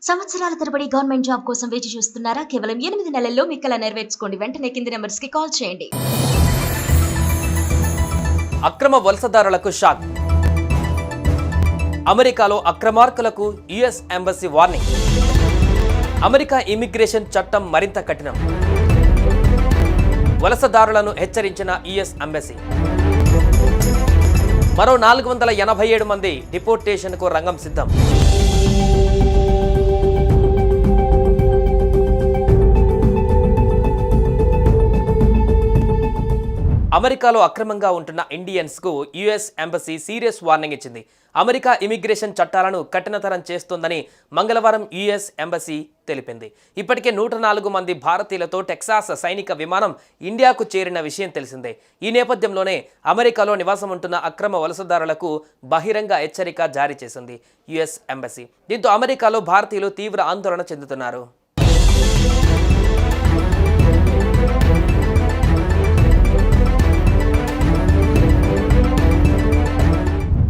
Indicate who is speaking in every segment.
Speaker 1: సంవత్సరాల తరబడి government job కోసం వేచి చూస్తున్నారా? కేవలం 8 నెలల్లో మీ కల నెరవేర్చుకోండి. వెంటనే కింది నెంబర్స్‌కి కాల్ చేయండి.
Speaker 2: అక్రమ వలసదారులకు షాక్. అమెరికాలో అక్రమార్కులకు US embassy warning. America immigration చట్టం మరింత కఠినం. వలసదారులను హెచ్చరించిన యుఎస్ ఎంబసీ. మరో 487 మంది డిపోర్టేషన్కు రంగం సిద్ధం. అమెరికాలో అక్రమంగా ఉంటున్న ఇండియన్స్కు యుఎస్ ఎంబసీ సీరియస్ వార్నింగ్ ఇచ్చింది. అమెరికా ఇమిగ్రేషన్ చట్టాలను కఠినతరం చేస్తోందని మంగళవారం యుఎస్ ఎంబసీ తెలిపింది. ఇప్పటికే 104 మంది భారతీయులతో టెక్సాస్ సైనిక విమానం ఇండియాకు చేరిన విషయం తెలిసిందే. ఈ నేపథ్యంలోనే అమెరికాలో నివాసం ఉంటున్న అక్రమ వలసదారులకు బహిరంగ హెచ్చరిక జారీ చేసింది యుఎస్ ఎంబసీ. దీంతో అమెరికాలో భారతీయులు తీవ్ర ఆందోళన చెందుతున్నారు.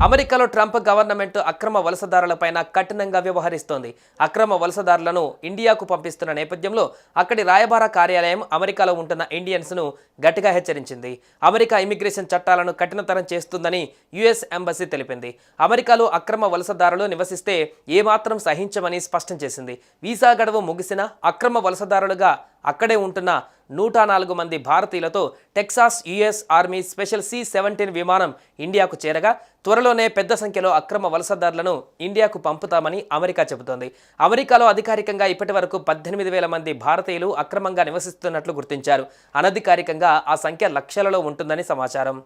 Speaker 2: అమెరికాలో ట్రంప్ గవర్నమెంట్ అక్రమ వలసదారులపైన కఠినంగా వ్యవహరిస్తోంది. అక్రమ వలసదారులను ఇండియాకు పంపిస్తున్న నేపథ్యంలో అక్కడి రాయబార కార్యాలయం అమెరికాలో ఉంటున్న ఇండియన్స్ను గట్టిగా హెచ్చరించింది. అమెరికా ఇమిగ్రేషన్ చట్టాలను కఠినతరం చేస్తుందని యుఎస్ ఎంబసీ తెలిపింది. అమెరికాలో అక్రమ వలసదారులు నివసిస్తే ఏమాత్రం సహించమని స్పష్టం చేసింది. వీసా గడువు ముగిసిన అక్రమ వలసదారులుగా అక్కడే ఉంటున్న 104 మంది భారతీయులతో Texas US army special C-17 విమానం ఇండియాకు చేరగా త్వరలోనే పెద్ద సంఖ్యలో అక్రమ వలసదారులను ఇండియాకు పంపుతామని అమెరికా చెబుతోంది. అమెరికాలో అధికారికంగా ఇప్పటివరకు 18,000 మంది భారతీయులు అక్రమంగా నివసిస్తున్నట్లు గుర్తించారు. అనధికారికంగా ఆ సంఖ్య లక్షలలో ఉంటుందని సమాచారం.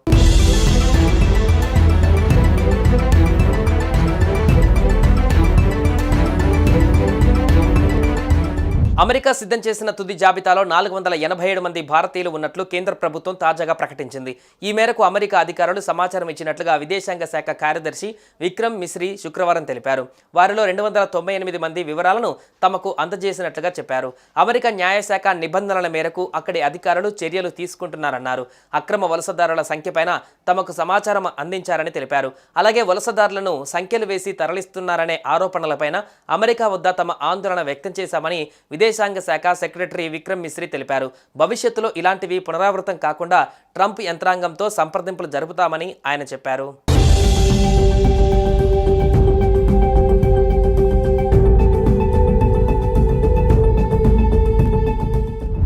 Speaker 2: అమెరికా సిద్ధం చేసిన తుది జాబితాలో 487 మంది భారతీయులు ఉన్నట్లు కేంద్ర ప్రభుత్వం తాజాగా ప్రకటించింది. ఈ మేరకు అమెరికా అధికారులు సమాచారం ఇచ్చినట్లుగా విదేశాంగ శాఖ కార్యదర్శి విక్రమ్ మిశ్రీ శుక్రవారం తెలిపారు. వారిలో 298 మంది వివరాలను తమకు అందజేసినట్లుగా చెప్పారు. అమెరికా న్యాయశాఖ నిబంధనల మేరకు అక్కడి అధికారులు చర్యలు తీసుకుంటున్నారన్నారు. అక్రమ వలసదారుల సంఖ్యపైన తమకు సమాచారం అందించారని తెలిపారు. అలాగే వలసదారులను సంఖ్యలు వేసి తరలిస్తున్నారనే ఆరోపణలపైన అమెరికా వద్ద తమ ఆందోళన వ్యక్తం చేశామని విదేశాంగ శాఖ సెక్రటరీ విక్రమ్ మిశ్రీ తెలిపారు. భవిష్యత్తులో ఇలాంటివి పునరావృతం కాకుండా ట్రంప్ యంత్రాంగంతో సంప్రదింపులు జరుపుతామని ఆయన చెప్పారు.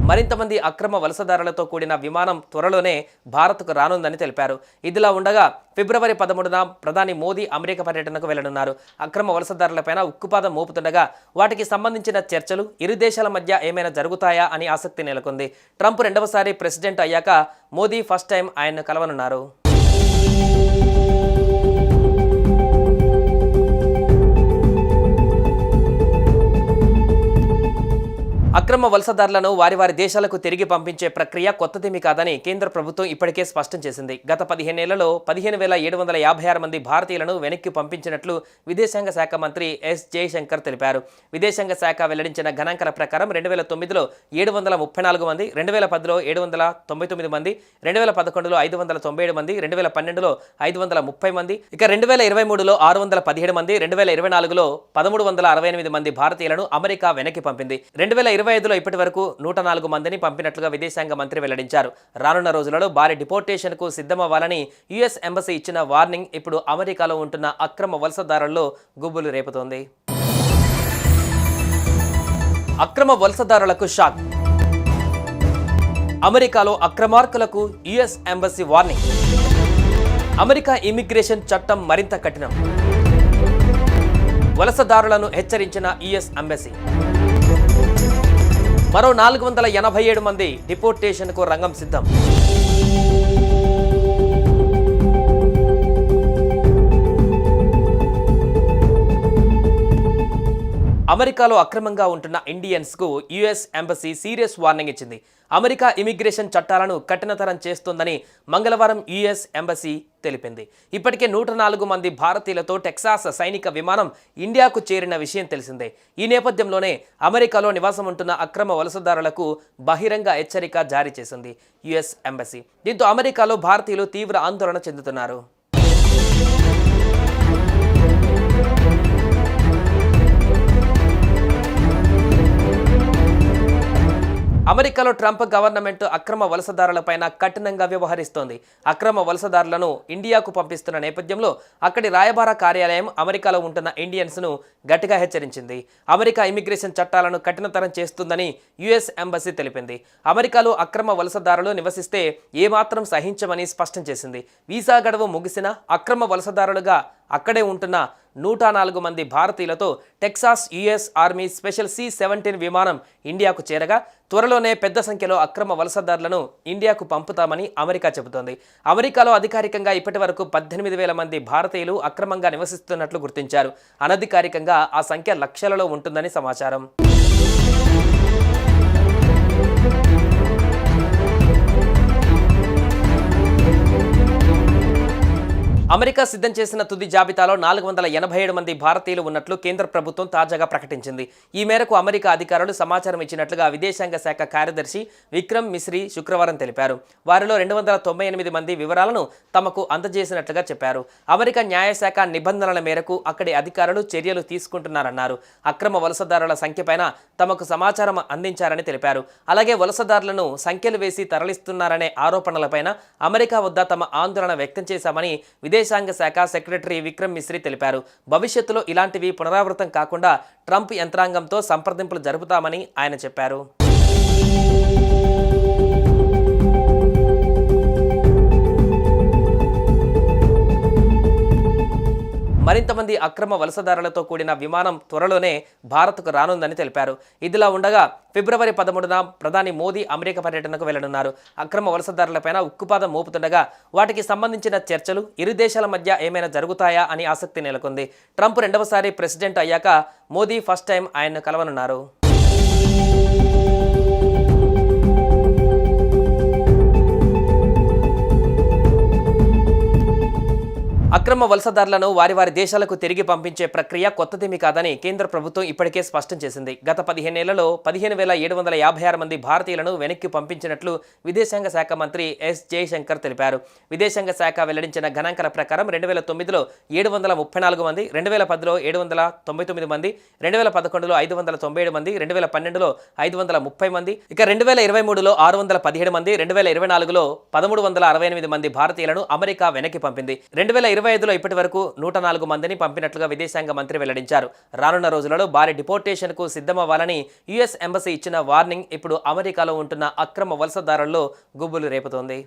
Speaker 2: మరింత మంది అక్రమ వలసదారులతో కూడిన విమానం త్వరలోనే భారత్కు రానుందని తెలిపారు. ఇదిలా ఉండగా ఫిబ్రవరి 13న ప్రధాని మోదీ అమెరికా పర్యటనకు వెళ్లనున్నారు. అక్రమ వలసదారులపైన ఉక్కుపాదం మోపుతుండగా వాటికి సంబంధించిన చర్చలు ఇరు దేశాల మధ్య ఏమైనా జరుగుతాయా అని ఆసక్తి నెలకొంది. ట్రంప్ రెండవసారి ప్రెసిడెంట్ అయ్యాక మోదీ ఫస్ట్ టైం ఆయన్ను కలవనున్నారు. అక్రమ వలసదారులను వారి దేశాలకు తిరిగి పంపించే ప్రక్రియ కొత్తదేమీ కాదని కేంద్ర ప్రభుత్వం ఇప్పటికే స్పష్టం చేసింది. గత 15 ఏళ్లలో 15,756 మంది భారతీయులను వెనక్కి పంపించినట్లు విదేశాంగ శాఖ మంత్రి ఎస్ జయశంకర్ తెలిపారు. విదేశాంగ శాఖ వెల్లడించిన గణాంకాల ప్రకారం 2009లో 734 మంది, 2010లో 799 మంది, 2011లో 597 మంది, 2012లో 530 మంది, ఇక 2023లో 617 మంది, 2024లో 1368 మంది భారతీయులను అమెరికా వెనక్కి పంపింది. 2025లో ఇప్పటి వరకు 104 మందిని పంపినట్లుగా విదేశాంగ మంత్రి వెల్లడించారు. రానున్న రోజులలో భారీ డిపోర్టేషన్కు సిద్ధమవ్వాలని యుఎస్ ఎంబసీ ఇచ్చిన వార్నింగ్ ఇప్పుడు అమెరికాలో ఉంటున్న అక్రమ వలసదారుల్లో గుబులు రేపుతోంది. అక్రమ వలసదారులకు షాక్. అమెరికాలో అక్రమార్కులకు US embassy warning. America immigration చట్టం మరింత కఠినం. వలసదారులను హెచ్చరించిన యుఎస్ ఎంబసీ. మరో 487 మంది డిపోర్టేషన్కు రంగం సిద్ధం. అమెరికాలో అక్రమంగా ఉంటున్న ఇండియన్స్కు యుఎస్ ఎంబసీ సీరియస్ వార్నింగ్ ఇచ్చింది. అమెరికా ఇమిగ్రేషన్ చట్టాలను కఠినతరం చేస్తోందని మంగళవారం యుఎస్ ఎంబసీ తెలిపింది. ఇప్పటికే 104 మంది భారతీయులతో టెక్సాస్ సైనిక విమానం ఇండియాకు చేరిన విషయం తెలిసిందే. ఈ నేపథ్యంలోనే అమెరికాలో నివాసం ఉంటున్న అక్రమ వలసదారులకు బహిరంగ హెచ్చరిక జారీ చేసింది యుఎస్ ఎంబసీ. దీంతో అమెరికాలో భారతీయులు తీవ్ర ఆందోళన చెందుతున్నారు. అమెరికాలో ట్రంప్ గవర్నమెంట్ అక్రమ వలసదారులపైన కఠినంగా వ్యవహరిస్తోంది. అక్రమ వలసదారులను ఇండియాకు పంపిస్తున్న నేపథ్యంలో అక్కడి రాయబార కార్యాలయం అమెరికాలో ఉంటున్న ఇండియన్స్ను గట్టిగా హెచ్చరించింది. అమెరికా ఇమిగ్రేషన్ చట్టాలను కఠినతరం చేస్తుందని యుఎస్ ఎంబసీ తెలిపింది. అమెరికాలో అక్రమ వలసదారులు నివసిస్తే ఏమాత్రం సహించమని స్పష్టం చేసింది. వీసా గడువు ముగిసిన అక్రమ వలసదారులుగా అక్కడే ఉంటున్న 104 మంది భారతీయులతో Texas US army special C-17 విమానం ఇండియాకు చేరగా త్వరలోనే పెద్ద సంఖ్యలో అక్రమ వలసదారులను ఇండియాకు పంపుతామని అమెరికా చెబుతోంది. అమెరికాలో అధికారికంగా ఇప్పటి వరకు 18,000 మంది భారతీయులు అక్రమంగా నివసిస్తున్నట్లు గుర్తించారు. అనధికారికంగా ఆ సంఖ్య లక్షలలో ఉంటుందని సమాచారం. అమెరికా సిద్ధం చేసిన తుది జాబితాలో 487 మంది భారతీయులు ఉన్నట్లు కేంద్ర ప్రభుత్వం తాజాగా ప్రకటించింది. ఈ మేరకు అమెరికా అధికారులు సమాచారం ఇచ్చినట్లుగా విదేశాంగ శాఖ కార్యదర్శి విక్రమ్ మిశ్రీ శుక్రవారం తెలిపారు. వారిలో 298 మంది వివరాలను తమకు అందజేసినట్లుగా చెప్పారు. అమెరికా న్యాయశాఖ నిబంధనల మేరకు అక్కడి అధికారులు చర్యలు తీసుకుంటున్నారన్నారు. అక్రమ వలసదారుల సంఖ్యపైన తమకు సమాచారం అందించారని తెలిపారు. అలాగే వలసదారులను సంఖ్యలు వేసి తరలిస్తున్నారనే ఆరోపణలపైన అమెరికా వద్ద తమ ఆందోళన వ్యక్తం చేశామని విదేశాంగ శాఖ సెక్రటరీ విక్రమ్ మిశ్రీ తెలిపారు. భవిష్యత్తులో ఇలాంటివి పునరావృతం కాకుండా ట్రంప్ యంత్రాంగంతో సంప్రదింపులు జరుపుతామని ఆయన చెప్పారు. మరింత మంది అక్రమ వలసదారులతో కూడిన విమానం త్వరలోనే భారత్కు రానుందని తెలిపారు. ఇదిలా ఉండగా ఫిబ్రవరి 13న ప్రధాని మోదీ అమెరికా పర్యటనకు వెళ్లనున్నారు. అక్రమ వలసదారులపైన ఉక్కుపాదం మోపుతుండగా వాటికి సంబంధించిన చర్చలు ఇరు దేశాల మధ్య ఏమైనా జరుగుతాయా అని ఆసక్తి నెలకొంది. ట్రంప్ రెండవసారి ప్రెసిడెంట్ అయ్యాక మోదీ ఫస్ట్ టైం ఆయన్ను కలవనున్నారు. అక్రమ వలసదారులను వారి దేశాలకు తిరిగి పంపించే ప్రక్రియ కొత్తదేమీ కాదని కేంద్ర ప్రభుత్వం ఇప్పటికే స్పష్టం చేసింది. గత 15 ఏళ్లలో 15,756 మంది భారతీయులను వెనక్కి పంపించినట్లు విదేశాంగ శాఖ మంత్రి ఎస్ జయశంకర్ తెలిపారు. విదేశాంగ శాఖ వెల్లడించిన గణాంకాల ప్రకారం 2009లో 734 మంది, 2010లో 799 మంది, 2011లో 597 మంది, 2012లో 530 మంది, ఇక 2023లో 617 మంది, 2024లో 1368 మంది భారతీయులను అమెరికా వెనక్కి పంపింది. 2025లో ఇప్పటి వరకు 104 మందిని పంపినట్లుగా విదేశాంగ మంత్రి వెల్లడించారు. రానున్న రోజులలో భారీ డిపోర్టేషన్కు సిద్ధమవ్వాలని యుఎస్ ఎంబసీ ఇచ్చిన వార్నింగ్ ఇప్పుడు అమెరికాలో ఉంటున్న అక్రమ వలసదారుల్లో గుబులు రేపుతోంది.